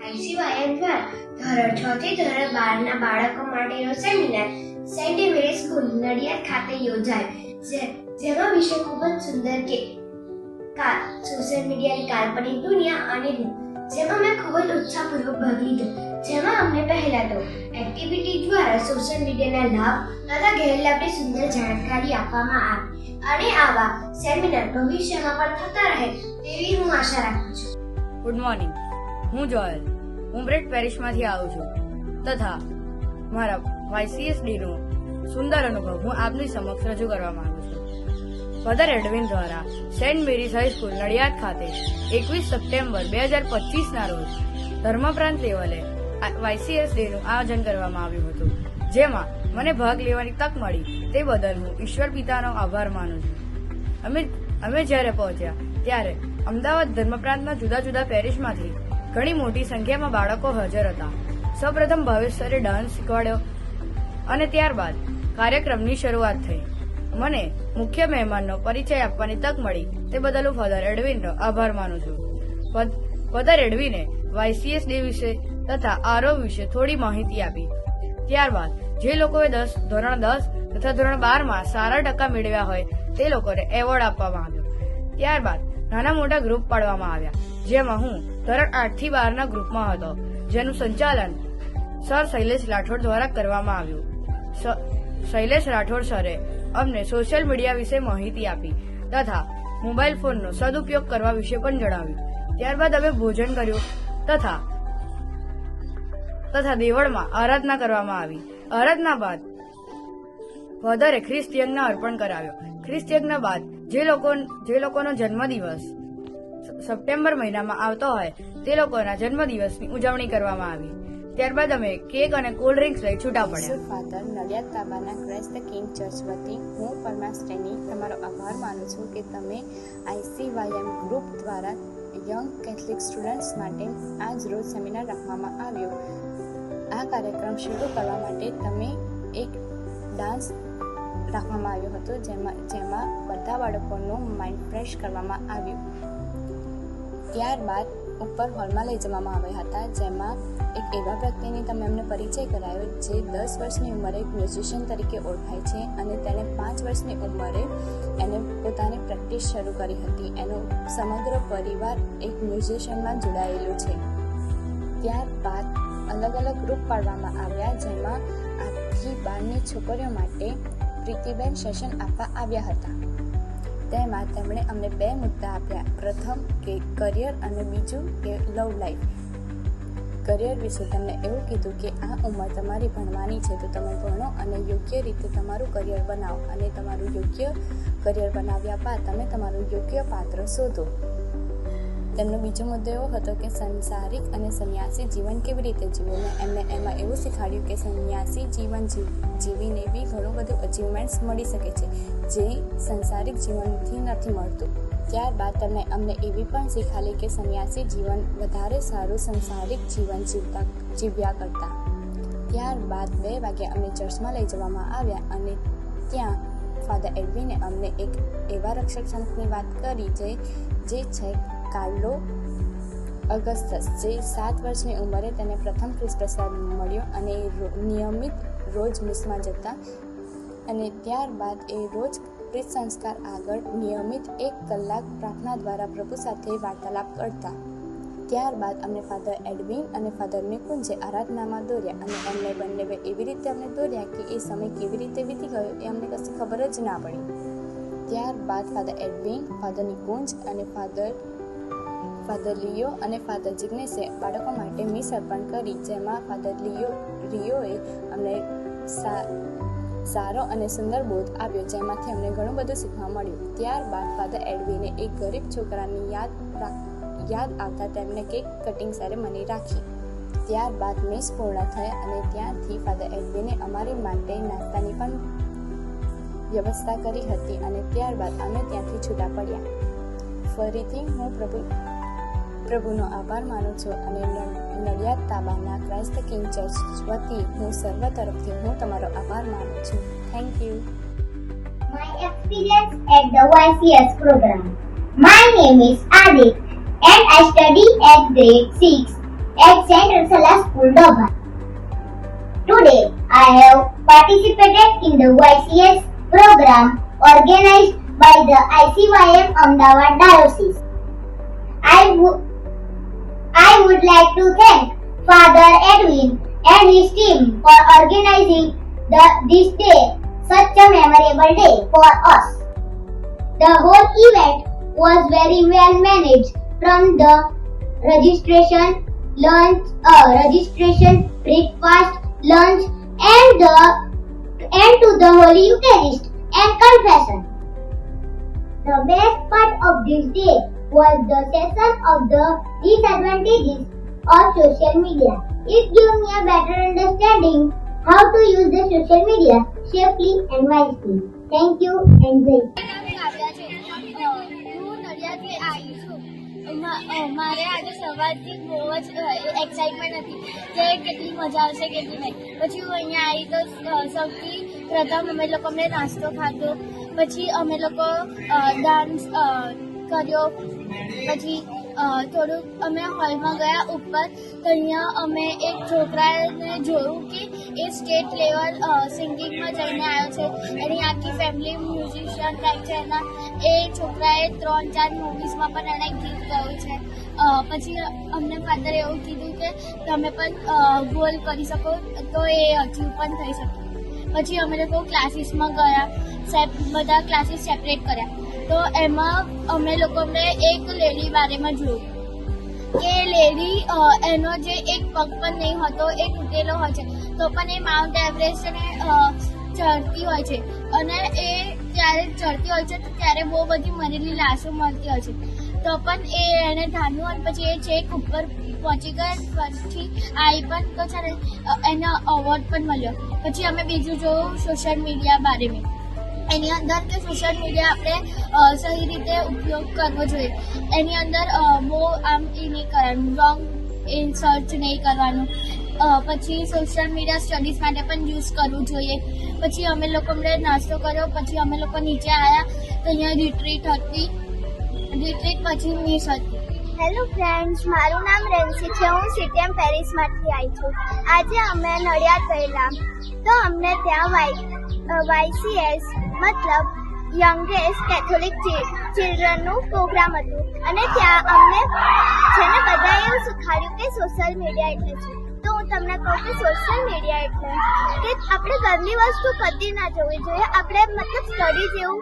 ICYM દ્વારા ધોરણ 6 થી ધોરણ 12 ના બાળકો માટેનો seminar saint Mary school Nadiad ખાતે યોજાયો, જેમાં વિષય ખૂબ જ સુંદર કે સોશિયલ મીડિયાની કાલ્પનિક દુનિયા અને હું, જેમાં મેં ખૂબ જ ઉત્સાહપૂર્વક ભાગ લીધો. જેમાં અમને પહેલા તો એક્ટિવિટી દ્વારા સોશિયલ મીડિયાના લાભ તથા ગેરલાભની સુંદર જાણકારી આપવામાં આવી અને આવા સેમિનાર ભવિષ્યમાં પણ થતા રહે તેવી હું આશા રાખું છું. ગુડ મોર્નિંગ, હું જોયલ ઉમરેઠ પેરિશમાંથી આવું છું તથા મારા YCSD નો સુંદર અનુભવ હું આપની સમક્ષ રજૂ કરવા માંગુ છું. ફાધર એડવિન દ્વારા સેન્ટ મેરીઝ હાઈસ્કૂલ નડિયાદ ખાતે 21 સપ્ટેમ્બર 2025 ના રોજ ધર્મપ્રાંત લેવલે YCSD નું આયોજન કરવામાં આવ્યું હતું, જેમાં મને ભાગ લેવાની તક મળી તે બદલ હું ઈશ્વર પિતાનો આભાર માનું છું. અમે જ્યારે પહોંચ્યા ત્યારે અમદાવાદ ધર્મપ્રાંતના જુદા જુદા પેરિશમાંથી ઘણી મોટી સંખ્યામાં બાળકો હાજર હતા. સૌપ્રથમ ભાવેશ સરે ડાન્સ શીખવાડ્યો અને ત્યારબાદ કાર્યક્રમની શરૂઆત થઈ. મને મુખ્ય મહેમાનનો પરિચય આપવાની તક મળી તે બદલ હું ફાધર એડવિનનો આભાર માનું છું. ફાધર એડવિને YCSD વિશે તથા આરવ વિશે થોડી માહિતી આપી. ત્યારબાદ જે લોકોએ ધોરણ 10 તથા ધોરણ 12 માં સારા ટકા મેળવ્યા હોય તે લોકોને એવોર્ડ આપવામાં આવ્યો. ત્યારબાદ નાના મોટા ગ્રુપ પાડવામાં આવ્યા, જેમાં હું ધોરણ 8 થી 12 ના ગ્રુપમાં હતો, જેનું સંચાલન સર શૈલેષ રાઠોડ દ્વારા કરવામાં આવ્યું. શૈલેષ રાઠોડ સરે અમને સોશિયલ મીડિયા વિશે માહિતી આપી તથા મોબાઈલ ફોનનો સદુપયોગ કરવા વિશે પણ જણાવ્યું. ત્યારબાદ અમે ભોજન કર્યું તથા દેવળમાં આરાધના કરવામાં આવી. આરાધના બાદ ફાધરે ખ્રિસ્ત યજ્ઞ અર્પણ કરાવ્યો. ખ્રિસ્ત યજ્ઞ બાદ જે લોકોનો જન્મદિવસ સપ્ટેમ્બર મહિનામાં આવતો હોય તે લોકોના જન્મદિવસની ઉજવણી કરવામાં આવી. ત્યારબાદ અમે કેક અને કોલ્ડ ડ્રિંક્સ લઈ છૂટા પડ્યા. ફાધર નડિયાદ તાબાના ક્રાઇસ્ટ ધ કિંગ ચર્ચ વતી હું પરમાસ્ટેની તમારો આભાર માનું છું કે તમે ICYM ગ્રુપ દ્વારા યંગ કેથલિક સ્ટુડન્ટ્સ માટે આજ રોજ સેમિનાર રાખવામાં આવ્યો. આ કાર્યક્રમ શરૂ કરવા માટે તમે એક ડાન્સ રાખવામાં આવ્યો હતો, જેમાં બધા બાળકોનું માઇન્ડ ફ્રેશ કરવામાં આવ્યું. ત્યારબાદ ઉપર હોલમાં લઈ જવામાં આવ્યા હતા, જેમાં એક એવા વ્યક્તિની તમે અમને પરિચય કરાયો જે 10 વર્ષની ઉંમરે એક મ્યુઝિશિયન તરીકે ઓળખાય છે અને તેણે 5 વર્ષની ઉંમરે એને પોતાની પ્રેક્ટિસ શરૂ કરી હતી. એનો સમગ્ર પરિવાર એક મ્યુઝિશિયનમાં જોડાયેલું છે. ત્યારબાદ અલગ અલગ ગ્રુપ પાડવામાં આવ્યા, જેમાં 8 થી 12ની છોકરીઓ માટે પ્રીતિબેન સેશન આપવા આવ્યા હતા. તેમાં તેમણે અમને 2 મુદ્દા આપ્યા. પ્રથમ કે કરિયર અને બીજું કે લવ લાઈફ. કરિયર વિશે તમને એવું કીધું કે આ ઉંમર તમારી ભણવાની છે, તો તમે ભણો અને યોગ્ય રીતે તમારું કરિયર બનાવો અને તમારું યોગ્ય કરિયર બનાવ્યા બાદ તમે તમારું યોગ્ય પાત્ર શોધો. તેમનો બીજો મુદ્દો એવો હતો કે સંસારિક અને સંન્યાસી જીવન કેવી રીતે જીવવું. એમને એમાં એવું શીખવાડ્યું કે સંન્યાસી જીવન જીવીને બી ઘણું બધું અચીવમેન્ટ્સ મળી શકે છે, જે સંસારિક જીવનથી નથી મળતું. ત્યારબાદ તેમણે અમને એવી પણ શીખાડી કે સંન્યાસી જીવન વધારે સારું સંસારિક જીવન જીવ્યા કરતા. ત્યારબાદ 2 વાગ્યા અમને ચર્ચમાં લઈ જવામાં આવ્યા અને ત્યાં ફાધર એડવિને અમને એક એવા રક્ષક સંતની વાત કરી જે છે કાર્લો અગસ્તસ, જે 7 વર્ષની ઉંમરે તેને પ્રથમ ખ્રિસ્ત પ્રસાદ મળ્યો અને નિયમિત રોજ મિસમાં જતા અને ત્યારબાદ એ રોજ પ્રીત સંસ્કાર આગળ નિયમિત 1 કલાક પ્રાર્થના દ્વારા પ્રભુ સાથે વાર્તાલાપ કરતા. ત્યારબાદ અમને ફાધર એડવિન અને ફાધર નિકુંજે આરાધનામાં દોર્યા અને એમને બંને એવી રીતે અમને દોર્યા કે એ સમય કેવી રીતે વીતી ગયો એ અમને કશી ખબર જ ના પડી. ત્યારબાદ ફાધર એડવિન, ફાધર નિકુંજ અને ફાધર લિયો અને ફાધર જિગ્નેશે બાળકો માટે મિસ અર્પણ કરી, જેમાં ફાધર રિયોએ અમને સારો અને સુંદર બોધ આપ્યો, જેમાંથી અમને ઘણું બધું શીખવા મળ્યું. ત્યારબાદ ફાધર એડવિને એક ગરીબ છોકરાની યાદ આવતા તેમને કેક કટિંગ સેરેમની રાખી. ત્યારબાદ મિસ પૂર્ણ થઈ અને ત્યાંથી ફાધર એડવિને અમારી માટે નાસ્તાની પણ વ્યવસ્થા કરી હતી અને ત્યારબાદ અમે ત્યાંથી છૂટા પડ્યા. ફરીથી હું પ્રભુનો આભાર માનું છું અને નડિયાદ તાબાના ક્રાઇસ્ટ ધ કિંગ ચર્ચ વતી હું સર્વ તરફથી હું તમારો આભાર માનું છું. Thank you. My experience at the YCS program. My name is Adik and I study at grade 6 at St. Ursula School, Dover. Today, I have participated in the YCS program organized by the ICYM Ahmedabad Diocese. I would like to thank Father Edwin and his team for organizing this day, such a memorable day for us. The whole event was very well managed, from the registration, breakfast, lunch, and to the Holy Eucharist and confession. The best part of this day was the session of the disadvantages of social media. It gave me a better understanding how to use the social media safely and wisely. Thank you and Jai. હું નડિયાદથી આવી છું. મારે આજે સવારથી બહુ જ excitement હતી કે કેટલી મજા આવશે કેટલી નહીં. પછી હું અહીંયા આવી તો સૌથી પ્રથમ અમે લોકો અમને નાસ્તો ખાધો, પછી અમે લોકો ડાન્સ કર્યો, પછી થોડુંક અમે હોલમાં ગયા ઉપર, તો અહીંયા અમે એક છોકરાને જોયું કે એ સ્ટેટ લેવલ સિંગિંગમાં જઈને આવ્યો છે. એની આખી ફેમિલી મ્યુઝિશિયન ટાઈપ છે. એ છોકરાએ 3-4 મૂવીઝમાં પણ એણે ગીત ગાયું છે. પછી અમને ફાધરે એવું કીધું કે તમે પણ ગોલ કરી શકો, તો એ અચીવ પણ થઈ શકે. પછી અમે લોકો ક્લાસીસમાં ગયા, બધા ક્લાસીસ સેપરેટ કર્યા. તો એમાં અમે લોકોને એક લેડી બારેમાં જોયું કે લેડી એનો જે એક પગ પણ નહીં હોતો, એ તૂટેલો હોય છે, તો પણ એ માઉન્ટ એવરેસ્ટને ચડતી હોય છે. અને એ જ્યારે ચડતી હોય છે તો ત્યારે બહુ બધી મરેલી લાશો મળતી હોય છે, તો પણ એને ધાન્યું અને પછી એ છેક ઉપર પહોંચી ગયા. પછી આવી પણ તો છે ને એને અવોર્ડ પણ મળ્યો. પછી અમે બીજું જોયું સોશિયલ મીડિયા બારેમાં. એની અંદર કે સોશિયલ મીડિયા આપણે સહી રીતે ઉપયોગ કરવો જોઈએ. એની અંદર બહુ આમ એ નહીં કરવાનું, રોંગ સર્ચ નહીં કરવાનું. પછી સોશિયલ મીડિયા સ્ટડીઝ માટે પણ યુઝ કરવું જોઈએ. પછી અમે લોકો નાસ્તો કર્યો, પછી અમે લોકો નીચે આવ્યા તો અહીંયા રિટ્રીટ હતી. રિટ્રીટ પછી મિસ હતી. હેલો ફ્રેન્ડ્સ, મારું નામ રેન્સી છે. હું સીટીએમ પેરિસમાંથી આવી છું. આજે અમે નડિયાદ ગયેલા તો અમને ત્યાં YCS મતલબ યંગેસ્ટ કેથોલિક ચિલ્ડ્રનનું પ્રોગ્રામ હતું, અને ત્યાં અમને છે ને બધાએ એવું શીખવાડ્યું કે સોશિયલ મીડિયા એટલે શું. તો હું તમને કહું કે સોશિયલ મીડિયા એટલે કે આપણે ગંદી વસ્તુ કદી ના જોવી જોઈએ. આપણે મતલબ સ્ટડી જેવું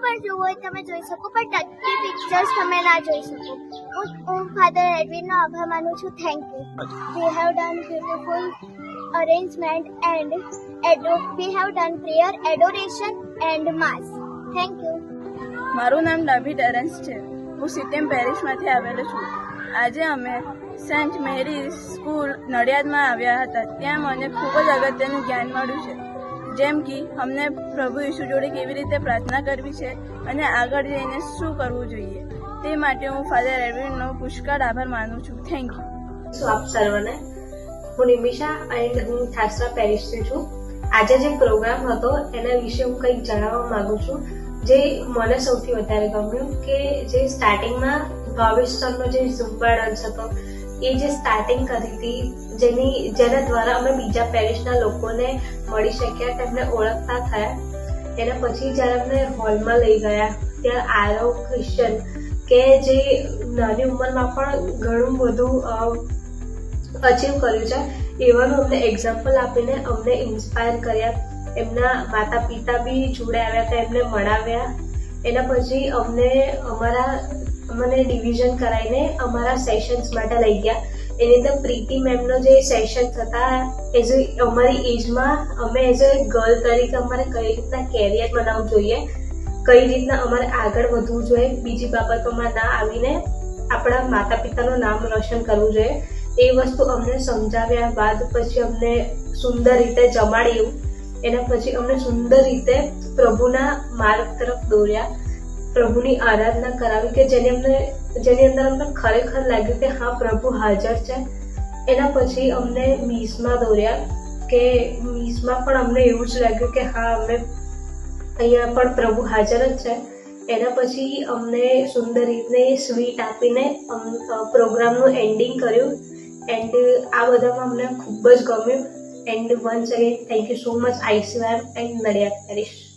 પણ જોવું હોય તમે જોઈ શકો, પણ ટચી પિક્ચર્સ તમે ના જોઈ શકો. હું ફાધર એડવિનનો આભાર માનું છું. Thank you. We have done beautiful arrangement and we have done prayer, adoration and mass. Thank you. મારું નામ ડાભી ટેરેન્સ છે. હું સીટીએમ પેરિસમાંથી આવેલો છું. આજે અમે સેન્ટ મેરી સ્કૂલ નડિયાદમાં આવ્યા હતા. ત્યાં મને ખૂબ જ અગત્યનું જ્ઞાન મળ્યું છે, જેમ કે અમને પ્રભુ ઈસુ જોડે કેવી રીતે પ્રાર્થના કરવી છે અને આગળ જઈને શું કરવું જોઈએ. તે માટે હું ફાધર એડવિનનો પુષ્કળ આભાર માનું છું. Thank you. આપ સર્વને, હું નિમિષા એન્ડ હું ઠાસરા પેરિસથી છું. આજે જે પ્રોગ્રામ હતો એના વિશે હું કંઈક જણાવવા માંગુ છું. જે મને સૌથી વધારે ગમ્યું કે જે સ્ટાર્ટિંગમાં ભાવેશનો જે ઝુંબા ડાન્સ હતો, એ જે સ્ટાર્ટિંગ કરી હતી, જેના દ્વારા અમે બીજા પેરિસના લોકોને મળી શક્યા, તેમને ઓળખતા થયા. એના પછી જ્યારે અમને હોલમાં લઈ ગયા, ત્યાં આરવ ક્રિશ્ચન કે જે નાની ઉંમરમાં પણ ઘણું બધું અચીવ કર્યું છે, એવાનું અમને એક્ઝામ્પલ આપીને અમને ઇન્સ્પાયર કર્યા. એમના માતા પિતા બી જોડે આવ્યા હતા, એમને મળાવ્યા. એના પછી અમને ડિવિઝન કરાવીને અમારા સેશન્સ માટે લઈ ગયા. એની અંદર પ્રીતિ મેમનો જે સેશન્સ હતા, અમારી એજમાં અમે એઝ અ ગર્લ તરીકે અમારે કઈ રીતના કેરિયર બનાવવું જોઈએ, કઈ રીતના અમારે આગળ વધવું જોઈએ, બીજી બાબતોમાં ના આવીને આપણા માતા પિતાનું નામ રોશન કરવું જોઈએ. એ વસ્તુ અમને સમજાવ્યા બાદ પછી અમને સુંદર રીતે જમાડ્યું. એના પછી અમને સુંદર રીતે પ્રભુના માર્ગ તરફ દોર્યા, પ્રભુની આરાધના કરાવી કે જેની અંદર અમને ખરેખર લાગ્યું કે હા પ્રભુ હાજર છે. એના પછી અમને મીસમાં દોર્યા કે મીસમાં પણ અમને એવું જ લાગ્યું કે હા અમે અહીંયા પણ પ્રભુ હાજર જ છે. એના પછી અમને સુંદર રીતે સ્વીટ આપીને પ્રોગ્રામનું એન્ડિંગ કર્યું. એન્ડ આ બધામાં અમને ખૂબ જ ગમ્યું. And once again thank you so much IC ma'am and Nadiad Paris.